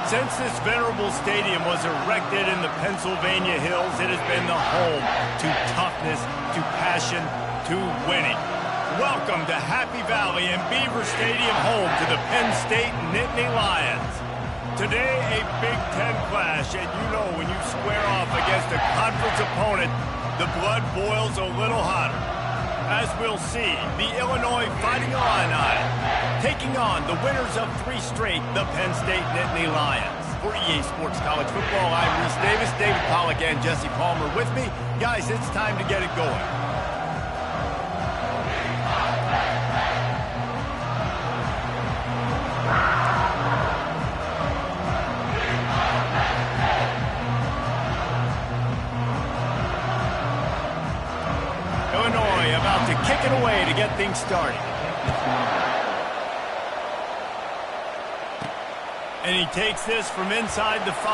Since this venerable stadium was erected in the Pennsylvania hills, it has been the home to toughness, to passion, to winning. Welcome to Happy Valley and Beaver Stadium, home to the Penn State Nittany Lions. Today, a Big Ten clash, and you know when you square off against a conference opponent, the blood boils a little hotter. As we'll see, the Illinois Fighting Illini taking on the winners of 3 straight, the Penn State Nittany Lions. For EA Sports College Football, I'm Reese Davis, David Pollack, and Jesse Palmer with me. Guys, it's time to get it going. About to kick it away to get things started. And he takes this from inside the 5.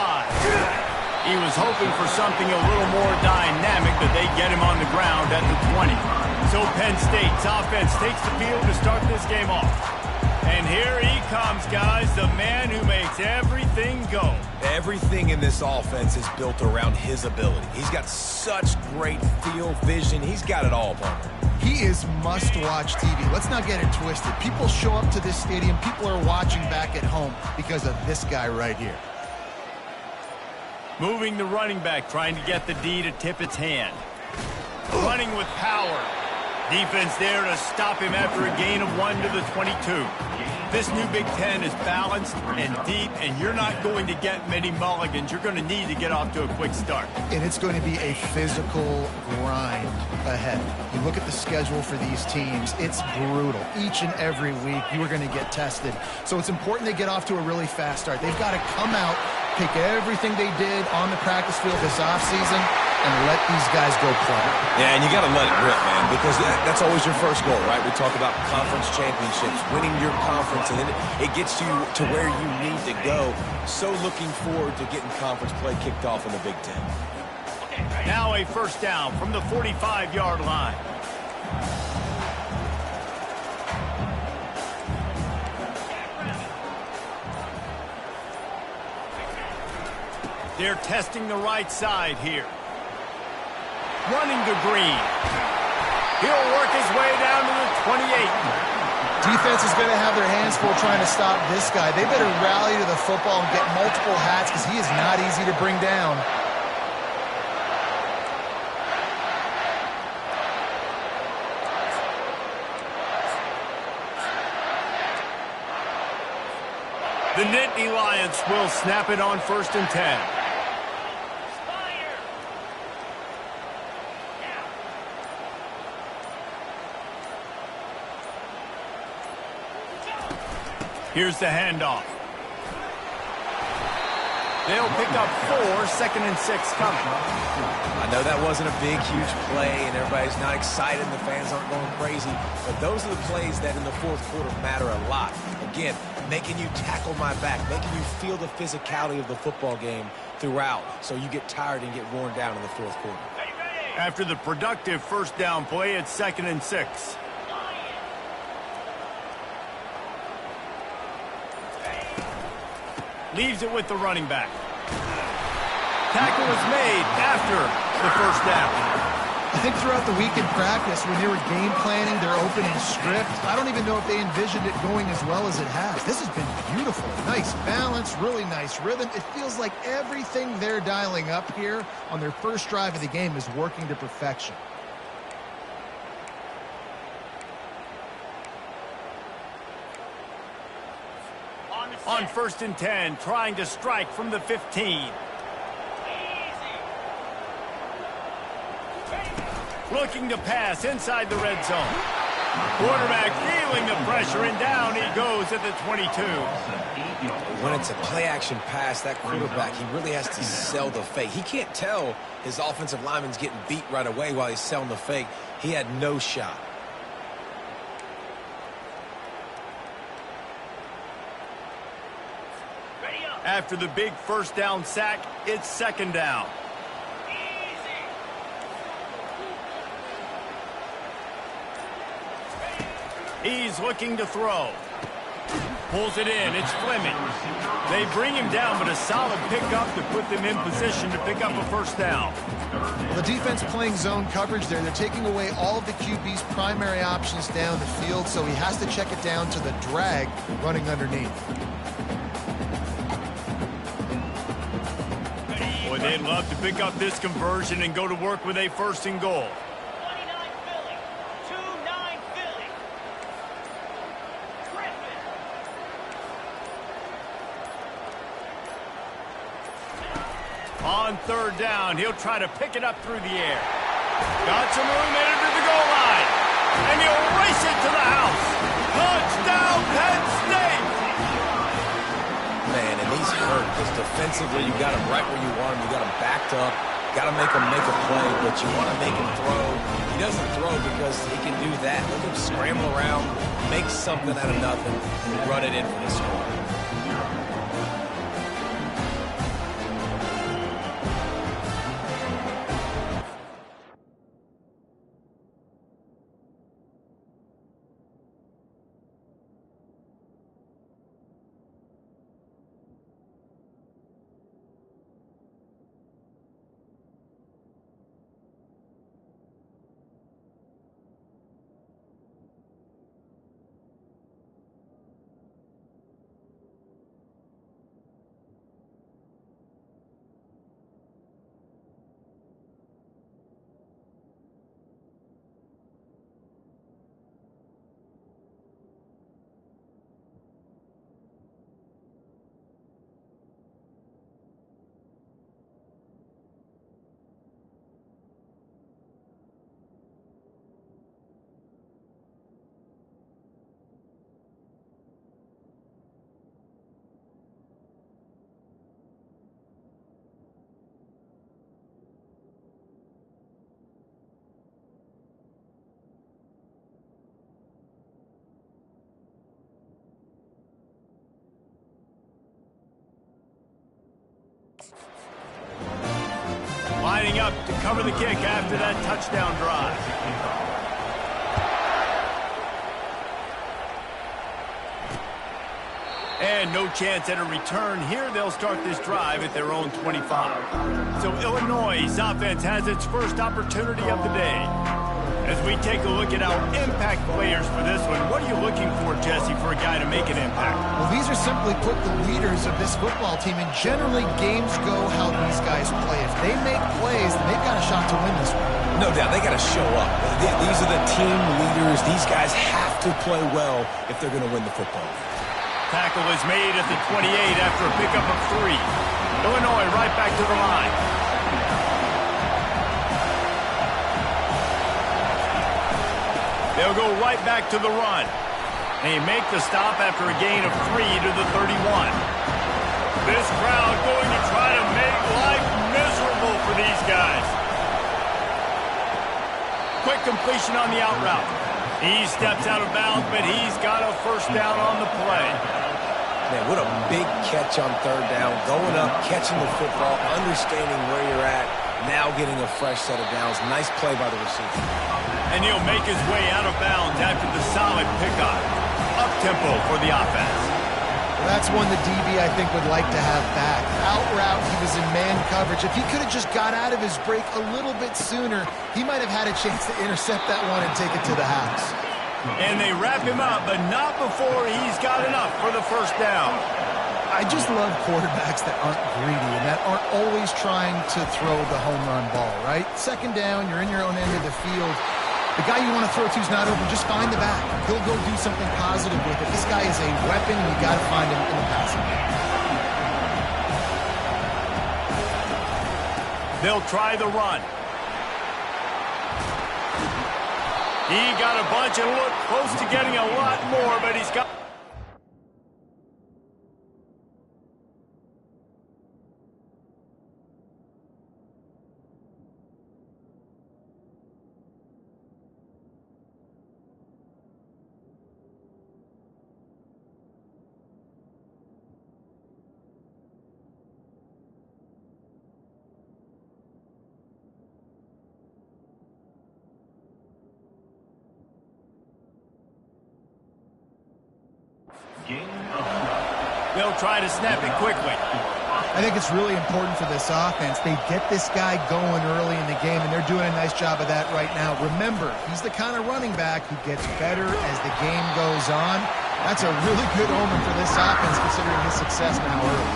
He was hoping for something a little more dynamic, but they get him on the ground at the 20. So Penn State's offense takes the field to start this game off. And here he comes, guys, the man who makes everything go. Everything in this offense is built around his ability. He's got such great field vision. He's got it all, Palmer. He is must-watch TV. Let's not get it twisted. People show up to this stadium. People are watching back at home because of this guy right here. Moving the running back, trying to get the D to tip its hand. Running with power. Defense there to stop him after a gain of 1 to the 22. This new Big Ten is balanced and deep, and you're not going to get many mulligans. You're going to need to get off to a quick start. And it's going to be a physical grind ahead. You look at the schedule for these teams, it's brutal. Each and every week, you are going to get tested. So it's important they get off to a really fast start. They've got to come out, take everything they did on the practice field this offseason, and let these guys go play. Yeah, and you got to let it rip, man, because that's always your first goal, right? We talk about conference championships, winning your conference, and then it gets you to where you need to go. So looking forward to getting conference play kicked off in the Big Ten. Now a first down from the 45-yard line. They're testing the right side here. Running to Green. He'll work his way down to the 28. Defense is going to have their hands full trying to stop this guy. They better rally to the football and get multiple hats because he is not easy to bring down. The Nittany Lions will snap it on 1st and 10. Here's the handoff. They'll pick up 4, 2nd and 6 coming. I know that wasn't a big, huge play, and everybody's not excited, and the fans aren't going crazy, but those are the plays that in the 4th quarter matter a lot. Again, making you tackle my back, making you feel the physicality of the football game throughout, so you get tired and get worn down in the 4th quarter. After the productive first down play, it's 2nd and 6. Leaves it with the running back. Tackle was made after the first down. I think throughout the week in practice, when they were game planning their opening script, I don't even know if they envisioned it going as well as it has. This has been beautiful. Nice balance, really nice rhythm. It feels like everything they're dialing up here on their first drive of the game is working to perfection. On 1st and 10, trying to strike from the 15. Looking to pass inside the red zone. Quarterback feeling the pressure, and down he goes at the 22. When it's a play-action pass, that quarterback, he really has to sell the fake. He can't tell his offensive lineman's getting beat right away while he's selling the fake. He had no shot. After the big first down sack, it's 2nd down. He's looking to throw. Pulls it in. It's Fleming. They bring him down, but a solid pickup to put them in position to pick up a first down. Well, the defense playing zone coverage there. They're taking away all of the QB's primary options down the field, so he has to check it down to the drag running underneath. Boy, they'd love to pick up this conversion and go to work with a first and goal. On third down, he'll try to pick it up through the air. Got some room headed to the goal line. And he'll race it to the house. Touchdown, Penn State! Man, and he's hurt because defensively you got him right where you want him. You got him backed up. Got to make him make a play, but you want to make him throw. He doesn't throw because he can do that. Let him scramble around, make something out of nothing, and run it in for the score. Lining up to cover the kick after that touchdown drive. And no chance at a return. Here they'll start this drive at their own 25. So Illinois' offense has its first opportunity of the day. As we take a look at our impact players for this one, what are you looking for, Jesse, for a guy to make an impact? Well, these are simply put the leaders of this football team, and generally games go how these guys play. If they make plays, then they've got a shot to win this one. No doubt, they got to show up. These are the team leaders. These guys have to play well if they're going to win the football. Tackle is made at the 28 after a pickup of 3. Illinois right back to the line. They'll go right back to the run. They make the stop after a gain of 3 to the 31. This crowd going to try to make life miserable for these guys. Quick completion on the out route. He steps out of bounds, but he's got a first down on the play. Man, what a big catch on third down. Going up, catching the football, understanding where you're at, now getting a fresh set of downs. Nice play by the receiver. And he'll make his way out of bounds after the solid pickup. Up-tempo for the offense. Well, that's one the DB, I think, would like to have back. Out route, he was in man coverage. If he could have just got out of his break a little bit sooner, he might have had a chance to intercept that one and take it to the house. And they wrap him up, but not before he's got enough for the first down. I just love quarterbacks that aren't greedy and that aren't always trying to throw the home run ball, right? Second down, you're in your own end of the field. The guy you want to throw to is not open. Just find the back. He'll go do something positive with it. This guy is a weapon, and you got to find him in the passing game. They'll try the run. He got a bunch and looked close to getting a lot more, but he's got... They'll try to snap it quickly. I think it's really important for this offense. They get this guy going early in the game, and they're doing a nice job of that right now. Remember, he's the kind of running back who gets better as the game goes on. That's a really good omen for this offense, considering his success now early.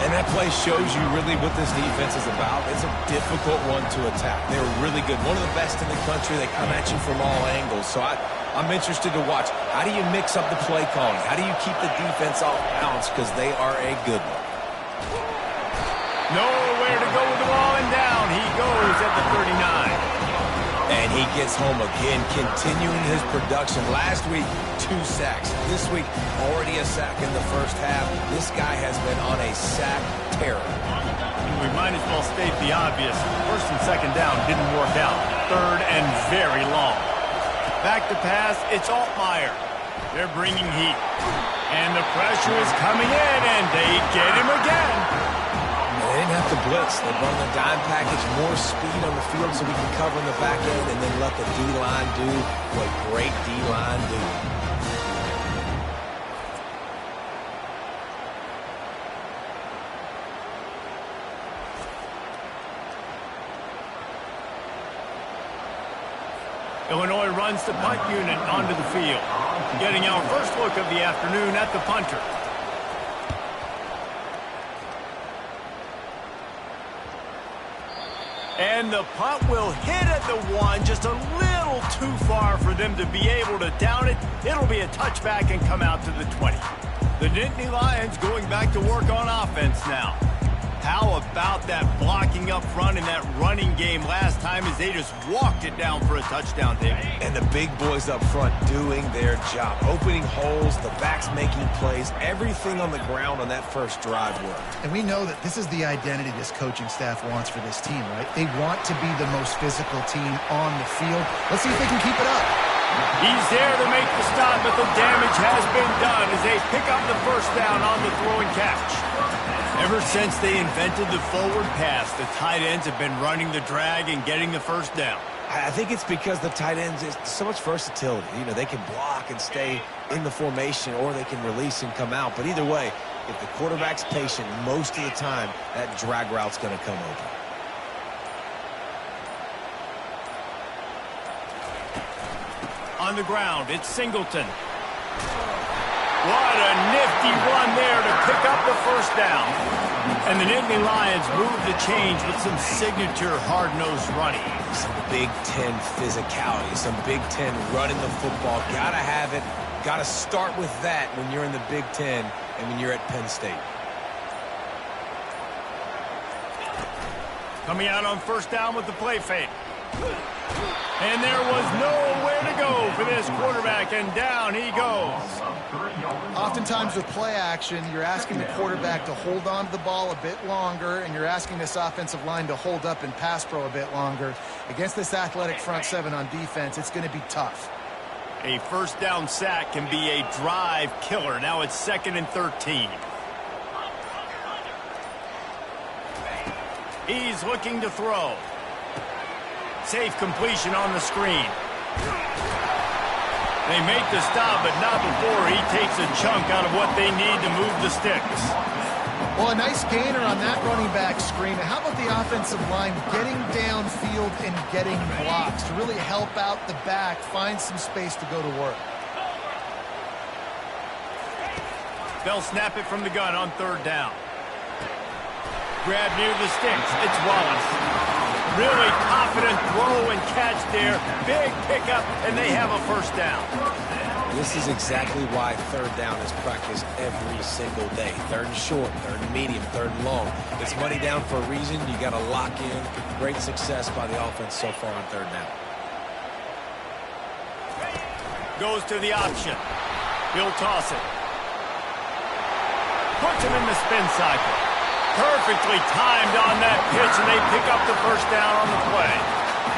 And that play shows you really what this defense is about. It's a difficult one to attack. They're really good. One of the best in the country. They come at you from all angles. So I'm interested to watch. How do you mix up the play calling? How do you keep the defense off balance? Because they are a good one. Nowhere to go with the ball, and down he goes at the 39. And he gets home again, continuing his production. Last week, 2 sacks. This week, already a sack in the first half. This guy has been on a sack terror. We might as well state the obvious. First and second down didn't work out. Third and very long. Back to pass, it's Altmaier. They're bringing heat. And the pressure is coming in, and they get him again. They didn't have to blitz. They run the dime package, more speed on the field so we can cover in the back end and then let the D-line do what great D-line do. Illinois runs the punt unit onto the field. Getting our first look of the afternoon at the punter. And the punt will hit at the 1, just a little too far for them to be able to down it. It'll be a touchback and come out to the 20. The Nittany Lions going back to work on offense now. How about that blocking up front in that running game last time as they just walked it down for a touchdown, David? And the big boys up front doing their job. Opening holes, the backs making plays, everything on the ground on that first drive worked. And we know that this is the identity this coaching staff wants for this team, right? They want to be the most physical team on the field. Let's see if they can keep it up. He's there to make the stop, but the damage has been done as they pick up the first down on the throw and catch. Ever since they invented the forward pass, the tight ends have been running the drag and getting the first down. I think it's because the tight ends is so much versatility. You know, they can block and stay in the formation, or they can release and come out. But either way, if the quarterback's patient, most of the time, that drag route's going to come open. On the ground, it's Singleton. What a nifty run there to pick up the first down. And the Nittany Lions move the change with some signature hard-nosed running. Some Big Ten physicality, some Big Ten running the football. Gotta have it. Gotta start with that when you're in the Big Ten and when you're at Penn State. Coming out on first down with the play fake. And there was nowhere to go for this quarterback, and down he goes. Oftentimes with play action, you're asking the quarterback to hold on to the ball a bit longer, and you're asking this offensive line to hold up and pass pro a bit longer. Against this athletic front seven on defense, it's going to be tough. A first down sack can be a drive killer. Now it's 2nd and 13. He's looking to throw. Safe completion on the screen. They make the stop, but not before he takes a chunk out of what they need to move the sticks. Well, a nice gainer on that running back screen. And how about the offensive line getting downfield and getting blocks to really help out the back, find some space to go to work? They'll snap it from the gun on 3rd down. Grab near the sticks. It's Wallace. Really confident throw and catch there. Big pickup, and they have a first down. This is exactly why 3rd down is practiced every single day. 3rd and short, 3rd and medium, 3rd and long. It's money down for a reason. You got to lock in. Great success by the offense so far on 3rd down. Goes to the option. He'll toss it. Puts him in the spin cycle. Perfectly timed on that pitch, and they pick up the first down on the play.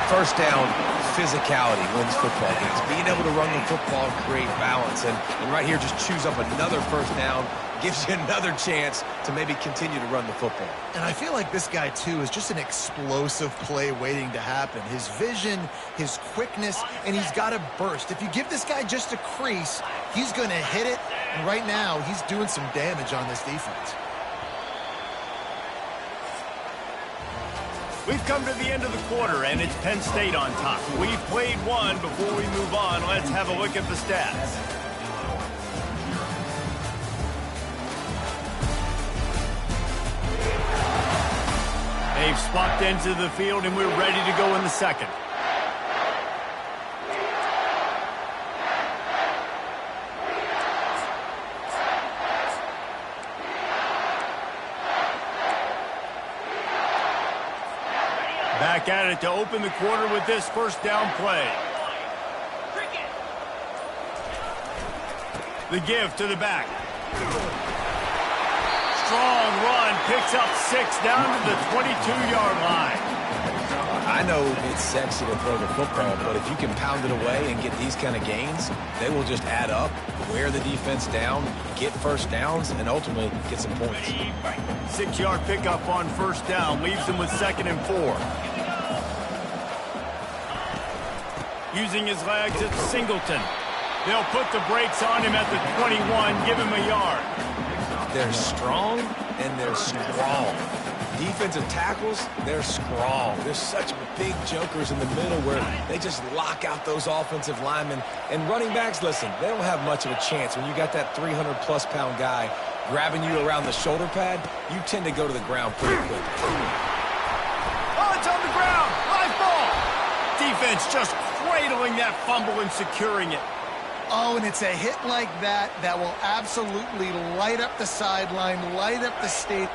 First down, physicality wins football games. Being able to run the football and create balance. And right here, just choose up another first down, gives you another chance to maybe continue to run the football. And I feel like this guy, too, is just an explosive play waiting to happen. His vision, his quickness, and he's got a burst. If you give this guy just a crease, he's going to hit it, And right now, he's doing some damage on this defense. We've come to the end of the quarter, and it's Penn State on top. We've played one. Before we move on, let's have a look at the stats. They've swapped into the field, and we're ready to go in the second. Back at it to open the quarter with this first down play. The give to the back. Strong run, picks up 6 down to the 22-yard line. I know it's sexy to throw the football, but if you can pound it away and get these kind of gains, they will just add up, wear the defense down, get first downs, and ultimately get some points. 6-yard pickup on first down, leaves them with 2nd and 4. Using his legs, it's Singleton. They'll put the brakes on him at the 21, give him a yard. They're strong, and they're strong. Defensive tackles, they're strong. There's such big jokers in the middle where they just lock out those offensive linemen. And running backs, listen, they don't have much of a chance. When you got that 300-plus pound guy grabbing you around the shoulder pad, you tend to go to the ground pretty quick. Oh, it's on the ground. Live ball. Defense just cradling that fumble and securing it. Oh, and it's a hit like that that will absolutely light up the sideline, light up the state.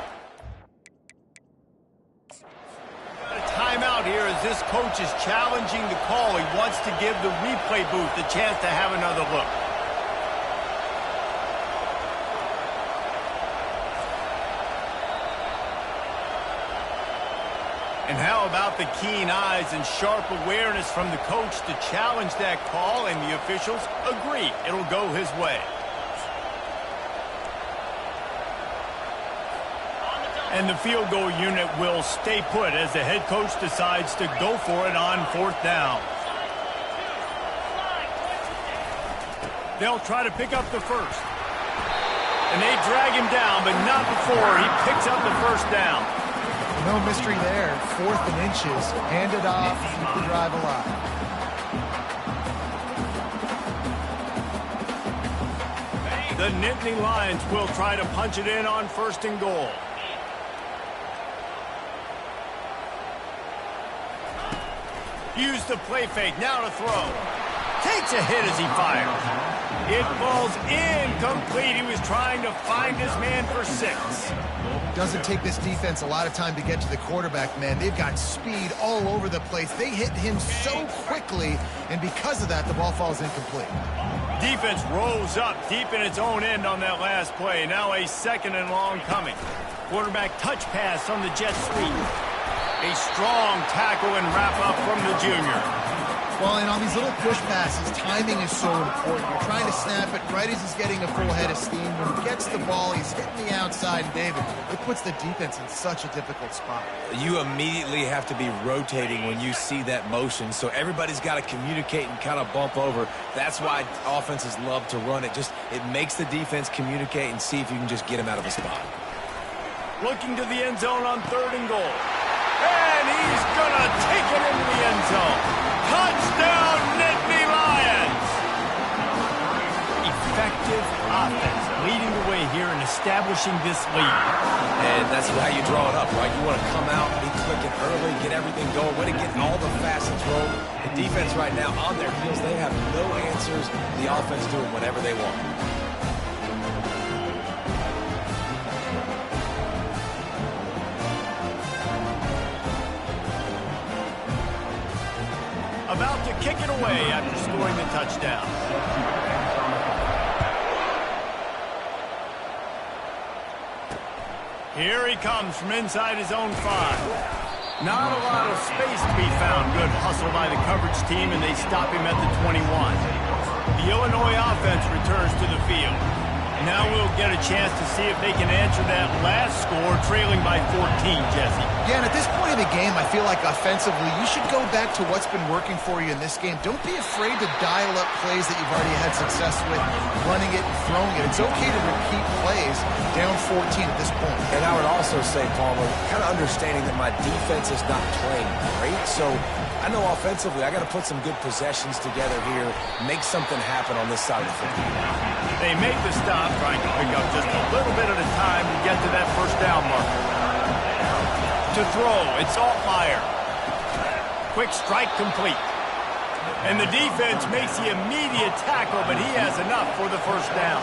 A timeout here as this coach is challenging the call. He wants to give the replay booth the chance to have another look. And how about the keen eyes and sharp awareness from the coach to challenge that call, and the officials agree it'll go his way. And the field goal unit will stay put as the head coach decides to go for it on 4th down. They'll try to pick up the first. And they drag him down, but not before he picks up the first down. No mystery there. 4th and inches. Hand it off. Keep the drive alive. The Nittany Lions will try to punch it in on 1st and goal. Use the play fake. Now to throw. Takes a hit as he fires. It falls incomplete. He was trying to find his man for 6. Doesn't take this defense a lot of time to get to the quarterback, man. They've got speed all over the place. They hit him so quickly, and because of that, the ball falls incomplete. Defense rolls up deep in its own end on that last play. Now a 2nd and long coming. Quarterback touch pass on the jet sweep. A strong tackle and wrap up from the junior. Well, and on these little push passes, timing is so important. You're trying to snap it right as he's getting a full head of steam. When he gets the ball, he's hitting the outside. And David, it puts the defense in such a difficult spot. You immediately have to be rotating when you see that motion, so everybody's got to communicate and kind of bump over. That's why offenses love to run it. It makes the defense communicate and see if you can just get him out of a spot. Looking to the end zone on 3rd and goal. And he's going to take it into the end zone. Touchdown, Nittany Lions! Effective offense leading the way here and establishing this lead. And that's how you draw it up, right? You want to come out, be clicking early, get everything going, way to get all the facets rolling. The defense right now on their heels, they have no answers. The offense doing whatever they want. About to kick it away after scoring the touchdown. Here he comes from inside his own 5. Not a lot of space to be found. Good hustle by the coverage team, and they stop him at the 21. The Illinois offense returns to the field. Now we'll get a chance to see if they can answer that last score, trailing by 14, Jesse. Yeah, and at this point in the game, I feel like offensively, you should go back to what's been working for you in this game. Don't be afraid to dial up plays that you've already had success with, running it and throwing it. It's okay to repeat plays down 14 at this point. And I would also say, Palmer, kind of understanding that my defense is not playing great, so I know offensively I got to put some good possessions together here, make something happen on this side of the football. They make the stop, trying to pick up just a little bit at a time to get to that first down marker. To throw, it's Altmaier. Quick strike complete. And the defense makes the immediate tackle, but he has enough for the first down.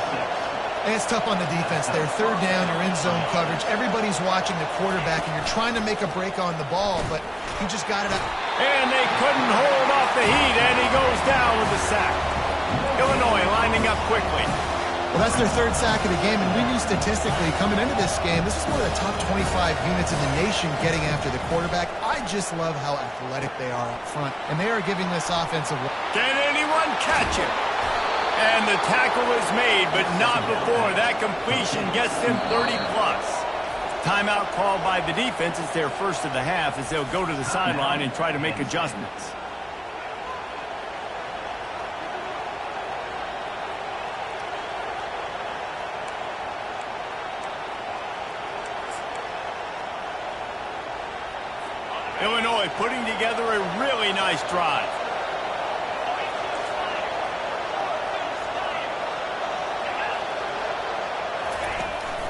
And it's tough on the defense there. Third down, you're in zone coverage. Everybody's watching the quarterback, and you're trying to make a break on the ball, but he just got it up. And they couldn't hold off the heat, and he goes down with the sack. Illinois lining up quickly. Well, that's their third sack of the game, and we knew statistically coming into this game, this is one of the top 25 units in the nation getting after the quarterback. I just love how athletic they are up front, and they are giving this offensive... Can anyone catch him? And the tackle is made, but not before that completion gets them 30-plus. Timeout called by the defense. It's their first of the half as they'll go to the sideline and try to make adjustments. Illinois putting together a really nice drive.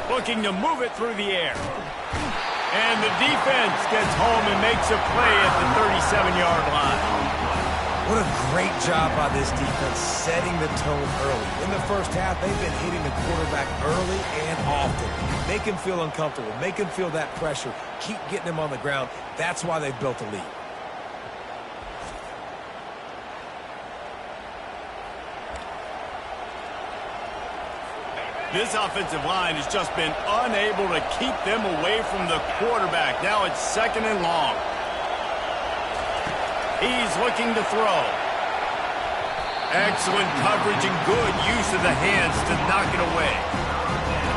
Looking to move it through the air. And the defense gets home and makes a play at the 37-yard line. What a great job by this defense setting the tone early. In the first half, they've been hitting the quarterback early and often. Make him feel uncomfortable. Make him feel that pressure. Keep getting him on the ground. That's why they've built a lead. This offensive line has just been unable to keep them away from the quarterback. Now it's second and long. He's looking to throw. Excellent coverage and good use of the hands to knock it away.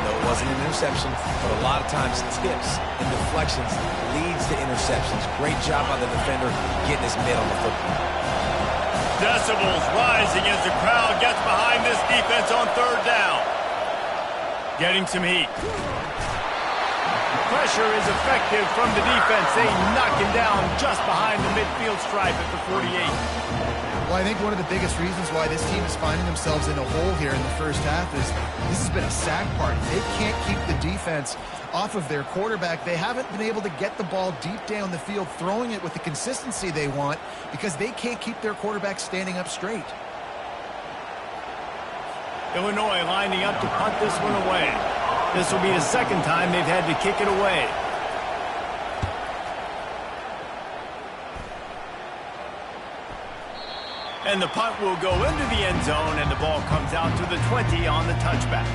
No, it wasn't an interception, but a lot of times tips and deflections leads to interceptions. Great job by the defender getting his mitt on the football. Decibels rising as the crowd gets behind this defense on third down. Getting some heat. Pressure is effective from the defense. They knock him down just behind the midfield stripe at the 48. Well, I think one of the biggest reasons why this team is finding themselves in a hole here in the first half is this has been a sack party. They can't keep the defense off of their quarterback. They haven't been able to get the ball deep down the field, throwing it with the consistency they want because they can't keep their quarterback standing up straight. Illinois lining up to punt this one away. This will be the second time they've had to kick it away. And the punt will go into the end zone, and the ball comes out to the 20 on the touchback.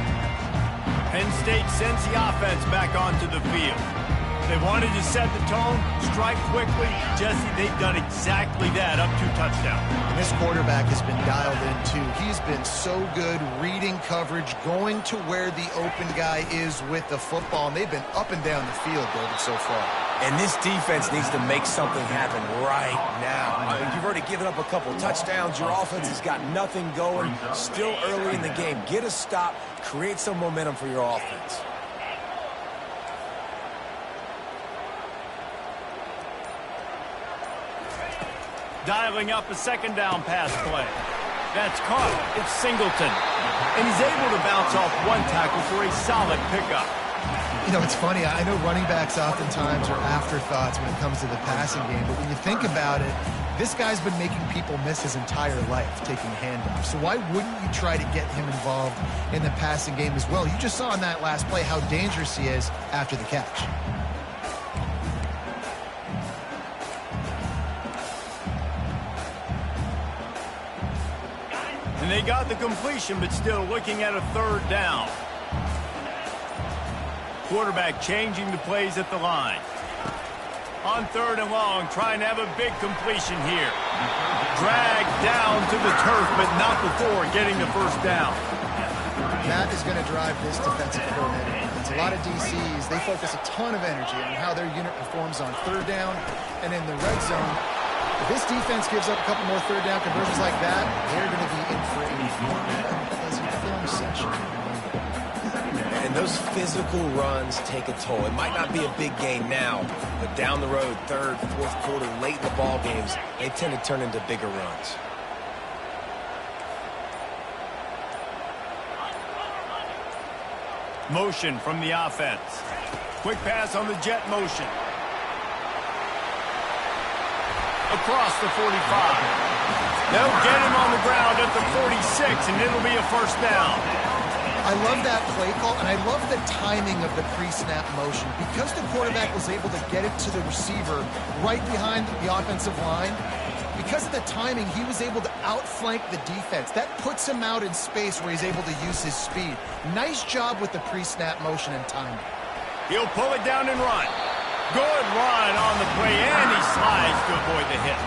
Penn State sends the offense back onto the field. They wanted to set the tone, strike quickly. Jesse, they've done exactly that, up to touchdown. And this quarterback has been dialed in, too. He's been so good reading coverage, going to where the open guy is with the football, and they've been up and down the field, David, so far. And this defense needs to make something happen right now. You've already given up a couple touchdowns. Your offense has got nothing going. Still early in the game. Get a stop. Create some momentum for your offense. Dialing up a second down pass play. That's caught. It's Singleton. And he's able to bounce off one tackle for a solid pickup. You know, it's funny. I know running backs oftentimes are afterthoughts when it comes to the passing game. But when you think about it, this guy's been making people miss his entire life taking handoffs. So why wouldn't you try to get him involved in the passing game as well? You just saw in that last play how dangerous he is after the catch. And they got the completion, but still looking at a third down. Quarterback changing the plays at the line. On third and long, trying to have a big completion here. Dragged down to the turf, but not before getting the first down. That is going to drive this defensive coordinator. It's a lot of DCs. They focus a ton of energy on how their unit performs on third down and in the red zone. If this defense gives up a couple more third down conversions like that, they're going to be in for a unpleasant film session. And those physical runs take a toll. It might not be a big game now, but down the road, third, fourth quarter, late in the ball games, they tend to turn into bigger runs. Motion from the offense. Quick pass on the jet motion. Across the 45. They'll get him on the ground at the 46, and it'll be a first down. I love that play call, and I love the timing of the pre-snap motion. Because the quarterback was able to get it to the receiver right behind the offensive line, because of the timing, he was able to outflank the defense. That puts him out in space where he's able to use his speed. Nice job with the pre-snap motion and timing. He'll pull it down and run. Good run on the play, and he slides to avoid the hit.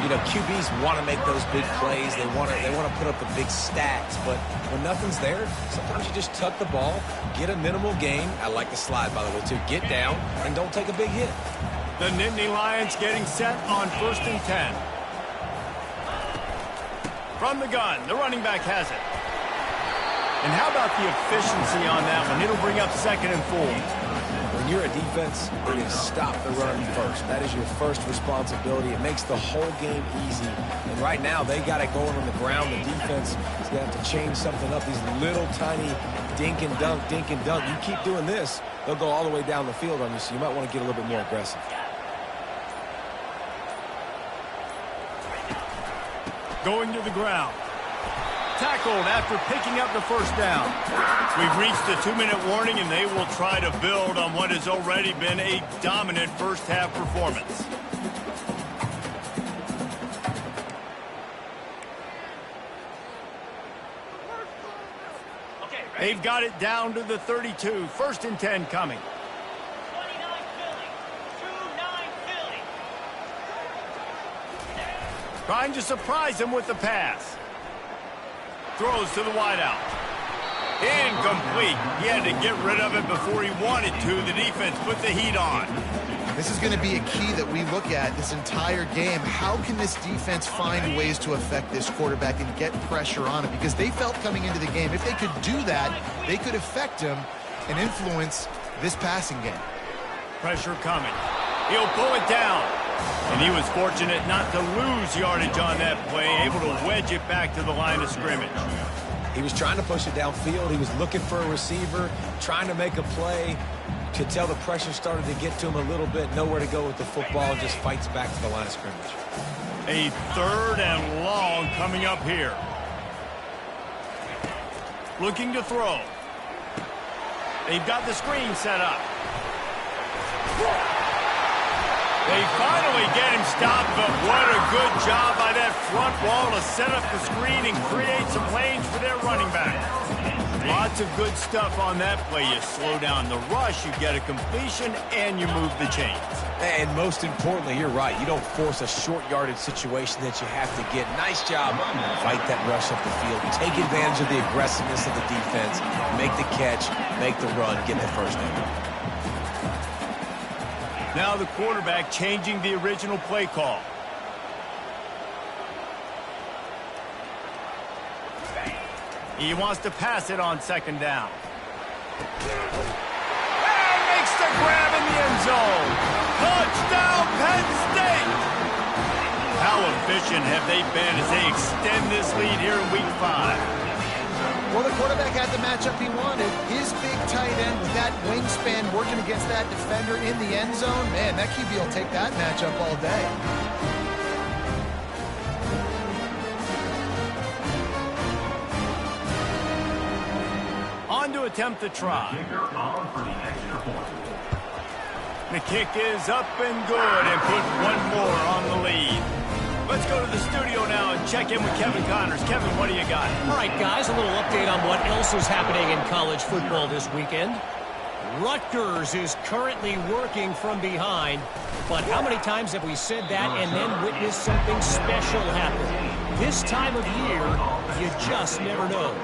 You know, QBs want to make those big plays. They want to put up the big stats. But when nothing's there, sometimes you just tuck the ball, get a minimal gain. I like the slide, by the way, too. Get down and don't take a big hit. The Nittany Lions getting set on 1st and 10. From the gun, the running back has it. And how about the efficiency on that one? It'll bring up 2nd and 4. When you're a defense, it is stop the run first. That is your first responsibility. It makes the whole game easy. And right now, they got it going on the ground. The defense is going to have to change something up. These little tiny dink and dunk, dink and dunk. You keep doing this, they'll go all the way down the field on you, so you might want to get a little bit more aggressive. Going to the ground. Tackled after picking up the first down. We've reached the 2-minute warning, and they will try to build on what has already been a dominant first-half performance. They've got it down to the 32. 1st and 10 coming. Trying to surprise him with the pass. Throws to the wideout. Incomplete. He had to get rid of it before he wanted to. The defense put the heat on. This is going to be a key that we look at this entire game. How can this defense find ways to affect this quarterback and get pressure on him? Because they felt coming into the game, if they could do that, they could affect him and influence this passing game. Pressure coming. He'll pull it down. And he was fortunate not to lose yardage on that play, able to wedge it back to the line of scrimmage. He was trying to push it downfield. He was looking for a receiver, trying to make a play. Could tell the pressure started to get to him a little bit. Nowhere to go with the football, and just fights back to the line of scrimmage. A 3rd and long coming up here. Looking to throw. They've got the screen set up. They finally get him stopped, but what a good job by that front wall to set up the screen and create some lanes for their running back. Lots of good stuff on that play. You slow down the rush, you get a completion, and you move the chains. And most importantly, you're right. You don't force a short yardage situation that you have to get. Nice job. Fight that rush up the field. Take advantage of the aggressiveness of the defense. Make the catch, make the run, get the first down. Now the quarterback changing the original play call. He wants to pass it on 2nd down. And makes the grab in the end zone. Touchdown, Penn State! How efficient have they been as they extend this lead here in Week 5? Well, the quarterback had the matchup he wanted. His big tight end with that wingspan working against that defender in the end zone. Man, that QB will take that matchup all day. On to attempt the try. The kick is up and good and put one more on the lead. Let's go to the studio now and check in with Kevin Connors. Kevin, what do you got? All right, guys, a little update on what else is happening in college football this weekend. Rutgers is currently working from behind, but how many times have we said that and then witnessed something special happen? This time of year, you just never know.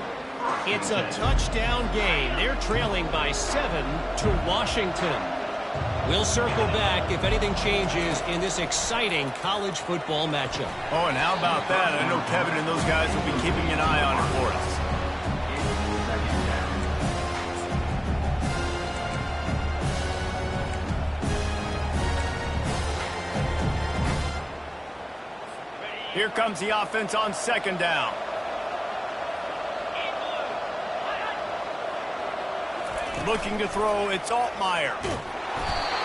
It's a touchdown game. They're trailing by 7 to Washington. We'll circle back if anything changes in this exciting college football matchup. Oh, and how about that? I know Kevin and those guys will be keeping an eye on it for us. Here comes the offense on second down. Looking to throw, it's Altmaier.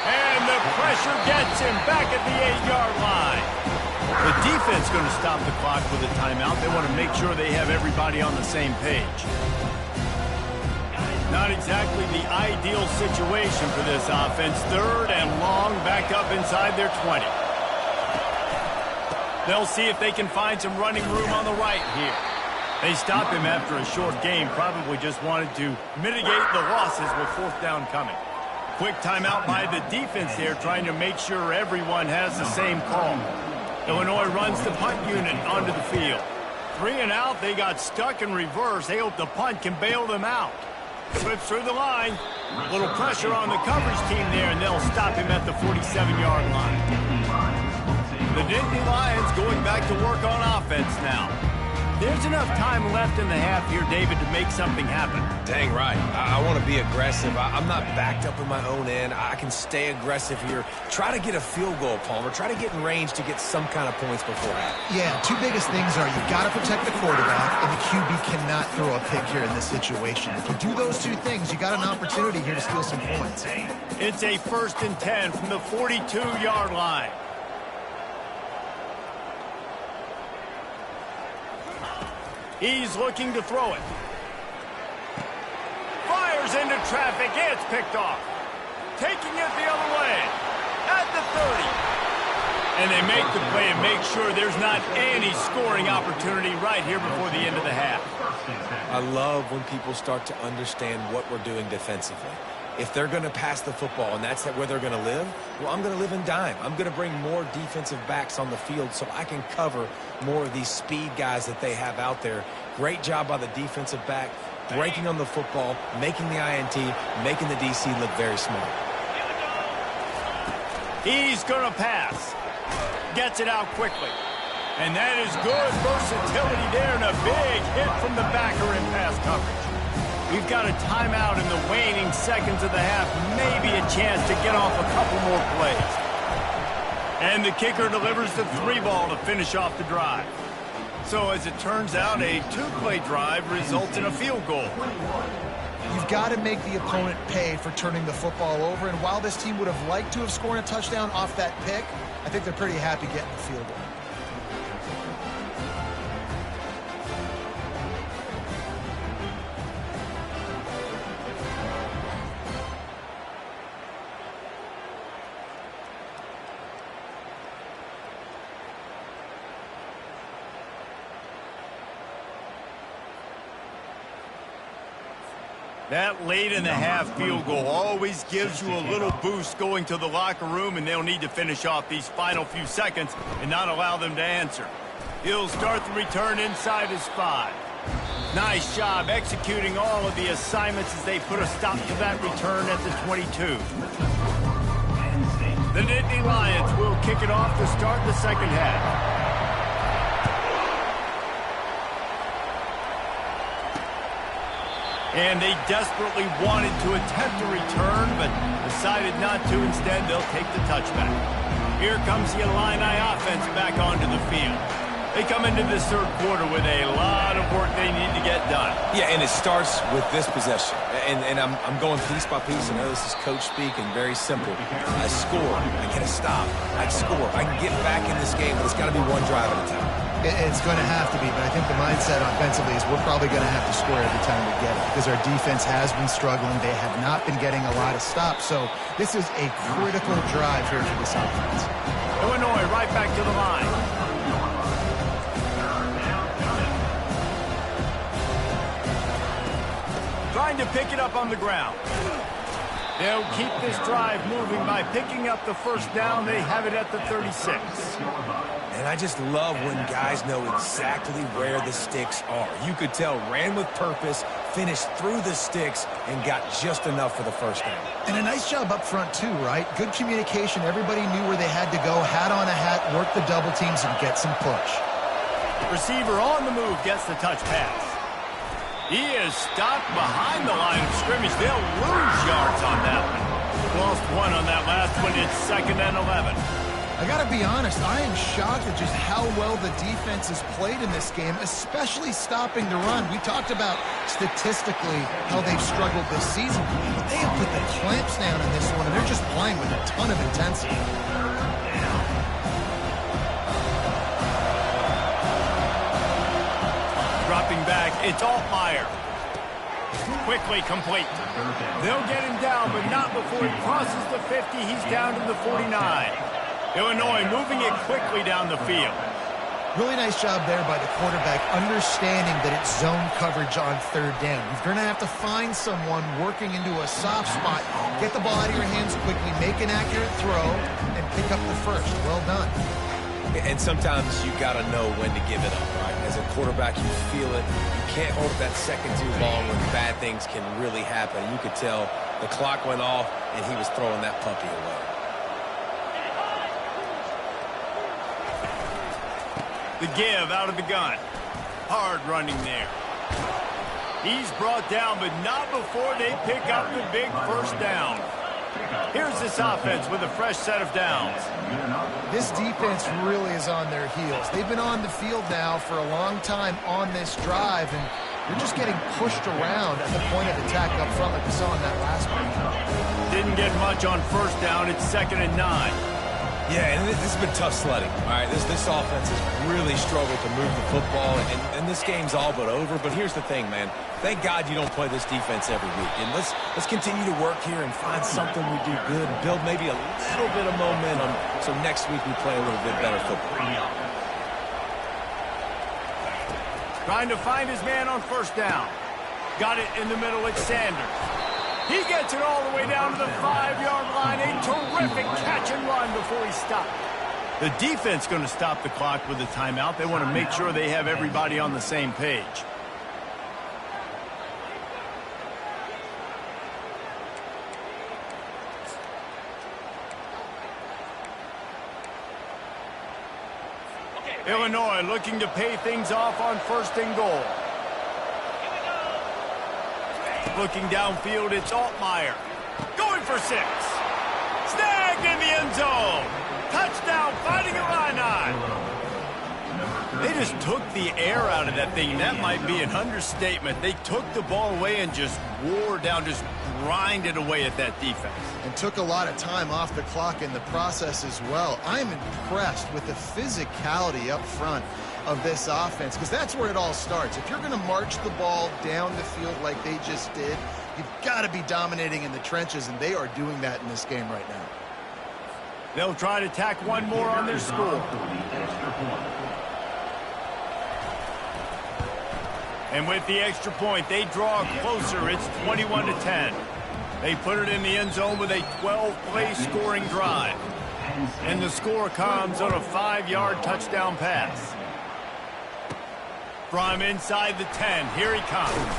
And the pressure gets him back at the 8-yard line. The defense going to stop the clock with a timeout. They want to make sure they have everybody on the same page. Not exactly the ideal situation for this offense. Third and long, back up inside their 20. They'll see if they can find some running room on the right here. They stopped him after a short game, probably just wanted to mitigate the losses with fourth down coming. Quick timeout by the defense there, trying to make sure everyone has the same call. Illinois runs the punt unit onto the field. 3 and out, they got stuck in reverse. They hope the punt can bail them out. Slips through the line. A little pressure on the coverage team there, and they'll stop him at the 47-yard line. The Nittany Lions going back to work on offense now. There's enough time left in the half here, David, to make something happen. Dang right. I want to be aggressive. I'm not backed up in my own end. I can stay aggressive here. Try to get a field goal, Palmer. Try to get in range to get some kind of points before half. Yeah, two biggest things are you've got to protect the quarterback, and the QB cannot throw a pick here in this situation. If you do those two things, you got an opportunity here to steal some points. It's a 1st and 10 from the 42-yard line. He's looking to throw it. Fires into traffic. It's picked off. Taking it the other way. At the 30. And they make the play and make sure there's not any scoring opportunity right here before the end of the half. I love when people start to understand what we're doing defensively. If they're going to pass the football and that's where they're going to live, well, I'm going to live in dime. I'm going to bring more defensive backs on the field so I can cover more of these speed guys that they have out there. Great job by the defensive back, breaking on the football, making the INT, making the DC look very smart. He's going to pass. Gets it out quickly. And that is good versatility there and a big hit from the backer in pass coverage. We've got a timeout in the waning seconds of the half. Maybe a chance to get off a couple more plays. And the kicker delivers the 3-ball to finish off the drive. So as it turns out, a 2-play drive results in a field goal. You've got to make the opponent pay for turning the football over. And while this team would have liked to have scored a touchdown off that pick, I think they're pretty happy getting the field goal. That late in the half field goal always gives you a little boost going to the locker room, and they'll need to finish off these final few seconds and not allow them to answer. He'll start the return inside his 5. Nice job executing all of the assignments as they put a stop to that return at the 22. The Nittany Lions will kick it off to start the second half. And they desperately wanted to attempt a return, but decided not to. Instead, they'll take the touchback. Here comes the Illini offense back onto the field. They come into this third quarter with a lot of work they need to get done. Yeah, and it starts with this possession. And I'm going piece by piece. I know this is coach speak and very simple. I score. I get a stop. I score. I can get back in this game, but it's got to be one drive at a time. It's going to have to be, but I think the mindset offensively is we're probably going to have to score every time we get it because our defense has been struggling. They have not been getting a lot of stops, so this is a critical drive here for this offense. Illinois right back to the line. Trying to pick it up on the ground. They'll keep this drive moving by picking up the first down. They have it at the 36. And I just love when guys know exactly where the sticks are. You could tell ran with purpose, finished through the sticks and got just enough for the first down. And a nice job up front, too, right? Good communication. Everybody knew where they had to go. Hat on a hat, work the double teams, and get some push. Receiver on the move gets the touch pass. He is stopped behind the line of scrimmage. They'll lose yards on that one. Lost one on that last one. It's 2nd and 11. I got to be honest, I am shocked at just how well the defense has played in this game, especially stopping the run. We talked about statistically how they've struggled this season, but they have put the clamps down in this one, and they're just playing with a ton of intensity. Dropping back, it's Altmaier. Quickly complete. They'll get him down, but not before he crosses the 50. He's down to the 49. Illinois moving it quickly down the field. Really nice job there by the quarterback, understanding that it's zone coverage on 3rd down. You're going to have to find someone working into a soft spot, get the ball out of your hands quickly, make an accurate throw, and pick up the first. Well done. And sometimes you got to know when to give it up, right? As a quarterback, you feel it. You can't hold it that second too long when bad things can really happen. You could tell the clock went off, and he was throwing that puppy away. The give out of the gun. Hard running there. He's brought down, but not before they pick up the big first down. Here's this offense with a fresh set of downs. This defense really is on their heels. They've been on the field now for a long time on this drive, and they're just getting pushed around at the point of attack up front like we saw in that last one. Didn't get much on first down. It's 2nd and 9. Yeah, and this has been tough sledding. All right, this offense has really struggled to move the football, and this game's all but over. But here's the thing, man. Thank God you don't play this defense every week. And let's continue to work here and find something we do good and build maybe a little bit of momentum so next week we play a little bit better football. Trying to find his man on first down. Got it in the middle. It's Sanders. He gets it all the way down to the 5-yard line. A terrific catch and run before he stopped. The defense going to stop the clock with a timeout. They want to make sure they have everybody on the same page. Illinois looking to pay things off on 1st and goal. Looking downfield, it's Altmaier. Going for 6. Snagged in the end zone. Touchdown, fighting Illini. They just took the air out of that thing. That might be an understatement. They took the ball away and just wore down, just grinded away at that defense. And took a lot of time off the clock in the process as well. I'm impressed with the physicality up front of this offense, because that's where it all starts. If you're going to march the ball down the field like they just did, you've got to be dominating in the trenches, and they are doing that in this game right now. They'll try to tack one more on their score. And with the extra point, they draw closer. It's 21-10. They put it in the end zone with a 12-play scoring drive. And the score comes on a 5-yard touchdown pass. From inside the 10, here he comes.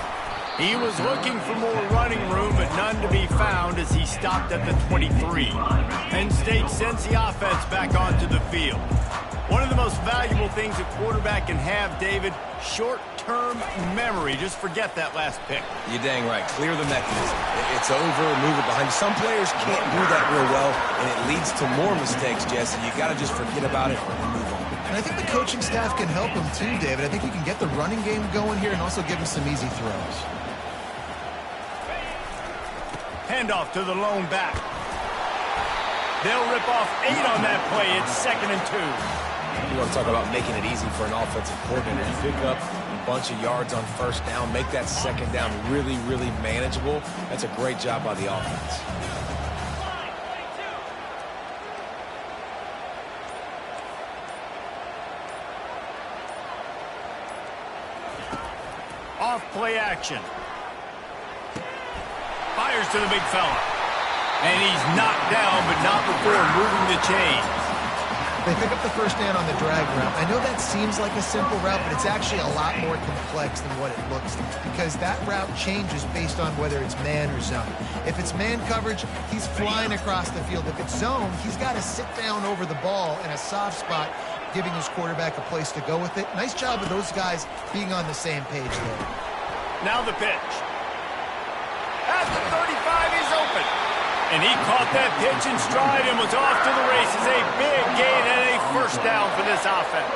He was looking for more running room, but none to be found as he stopped at the 23. Penn State sends the offense back onto the field. One of the most valuable things a quarterback can have, David, short-term memory. Just forget that last pick. You're dang right. Clear the mechanism. It's over, move it behind. Some players can't do that real well, and it leads to more mistakes, Jesse. You got to just forget about it and move on. And I think the coaching staff can help him too, David. I think he can get the running game going here and also give him some easy throws. Handoff to the lone back. They'll rip off 8 on that play. It's 2nd and 2. You want to talk about making it easy for an offensive coordinator. You pick up a bunch of yards on first down, make that second down really, really manageable. That's a great job by the offense. Off play action. Fires to the big fella. And he's knocked down, but not before moving the chains. They pick up the first down on the drag route. I know that seems like a simple route, but it's actually a lot more complex than what it looks like because that route changes based on whether it's man or zone. If it's man coverage, he's flying across the field. If it's zone, he's got to sit down over the ball in a soft spot, giving his quarterback a place to go with it. Nice job of those guys being on the same page there. Now the pitch. At the 35, he's open. And he caught that pitch in stride and was off to the races. A big gain and a first down for this offense.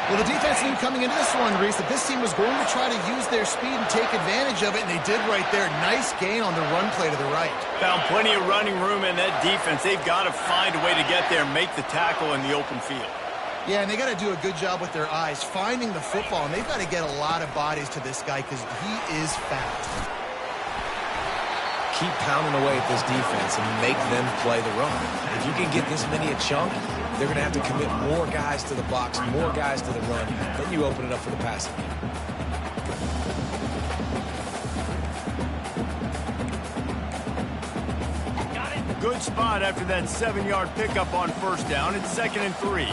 Well, the defense knew coming into this one, Reese, that this team was going to try to use their speed and take advantage of it, and they did right there. Nice gain on the run play to the right. Found plenty of running room in that defense. They've got to find a way to get there and make the tackle in the open field. Yeah, and they got to do a good job with their eyes, finding the football, and they've got to get a lot of bodies to this guy because he is fast. Keep pounding away at this defense and make them play the run. If you can get this many a chunk, they're going to have to commit more guys to the box, more guys to the run. Then you open it up for the passing game. Good spot after that 7-yard pickup on first down. It's 2nd and 3.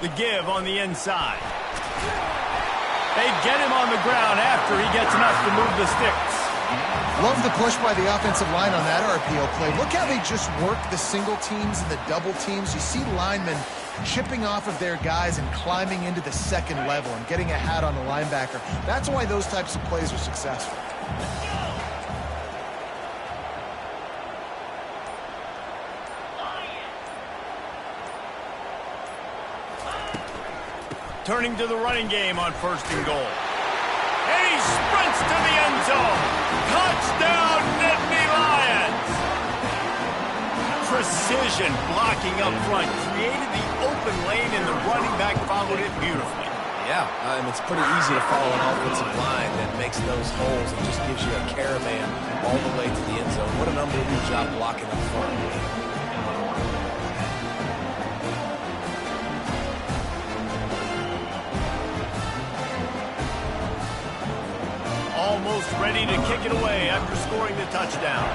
The give on the inside. They get him on the ground after he gets enough to move the sticks. Love the push by the offensive line on that RPO play. Look how they just work the single teams and the double teams. You see linemen chipping off of their guys and climbing into the second level and getting a hat on the linebacker. That's why those types of plays are successful. Turning to the running game on 1st and goal. And he sprints to the end zone. Touchdown, Nittany Lions! Precision blocking up front. Created the open lane, and the running back followed it beautifully. Yeah, it's pretty easy to follow an offensive line that makes those holes and just gives you a caravan all the way to the end zone. What an unbelievable job blocking up front. Almost ready to kick it away after scoring the touchdown.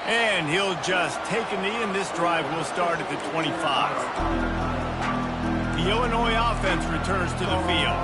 And he'll just take a knee, and this drive will start at the 25. The Illinois offense returns to the field.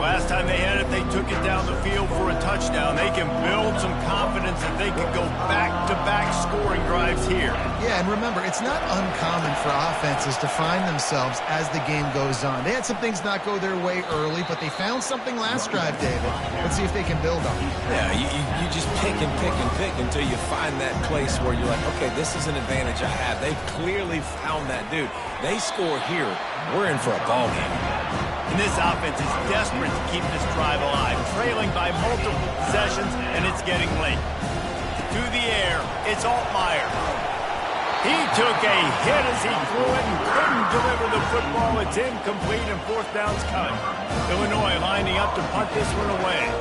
Last time they had it, they took it down the field for a touchdown. They can build some confidence that they can go back-to-back scoring drives here. Yeah, and remember, it's not uncommon for offenses to find themselves as the game goes on. They had some things not go their way early, but they found something last drive, David. Let's see if they can build on it. Yeah, you just pick and pick and pick until you find that place where you're like, okay, this is an advantage I have. They've clearly found that, dude. They score here, we're in for a ball game. And this offense is desperate to keep this drive alive, trailing by multiple possessions, and it's getting late. To the air, it's Altmaier. He took a hit as he threw it and couldn't deliver the football. It's incomplete, and 4th down's coming. Illinois lining up to punt this one away.